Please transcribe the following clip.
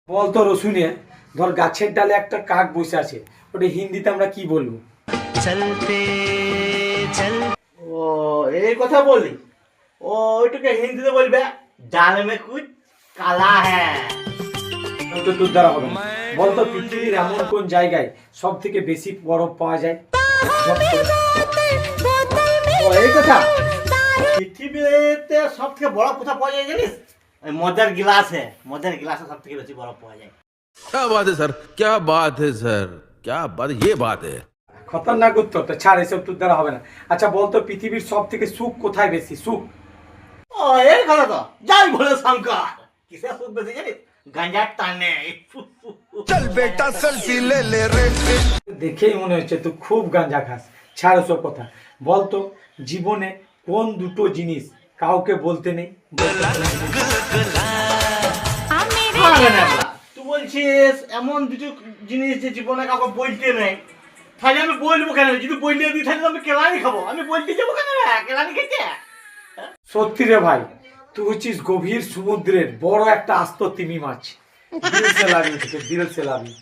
বলতো রসুনে ধর গাছের ডালে একটা কাক বসে আছে, ওটা হিন্দিতে আমরা কি বলবো? চলতে চল। ও এই কথা বলি, ও ওইটাকে হিন্দিতে বলবে ডাল মে কুছ কালা হ্যাঁ। তো তোর দ্বারা হবে না। বলতো পৃথিবীর এমন কোন জায়গায় সব থেকে বেশি বরফ পাওয়া যায়? ও এই কথা, পৃথিবীতে সব থেকে বড় কোথা পাওয়া যায় জানিস? ওই মদের গ্লাসে, মদের গ্লাসে সব থেকে বেশি বরফ পাওয়া যায়। क्या बात है सर, क्या बात है सर, क्या बात, ये बात है। খতরনাক উত্তরটা, ছাড়, এসব তোর দ্বারা হবে না। আচ্ছা বলতো পৃথিবীর সব থেকে সুখ কোথায় বেশি? সুখ ও এই কথা তো যাই বলে শঙ্কর, কিসে সুখ বেশি জানিস? গাঁজার টানে। चल बेटा सेल्फी ले ले रे। দেখেই মনে হচ্ছে তুই খুব গাঁজা খাস। ছাড় ওসব কথা। বলতো জীবনে কোন দুটো জিনিস কাউকে বলতে নেই? আরে না বাবা, তুই বলছিস এমন দুটো জিনিস যে জীবনে কাউকে বলতে নেই, তাহলে আমি বলবো কেন? যদি বললে দিই তাহলে আমি কেলানি খাবো, আমি বলতে যাবো কেন? কেলানি খেতে সত্যি রে ভাই, তুই হচ্ছিস গভীর সমুদ্রের বড় একটা আস্ত তিমি মাছ। দিল সে লাগি তোকে, দিল সে লাগি।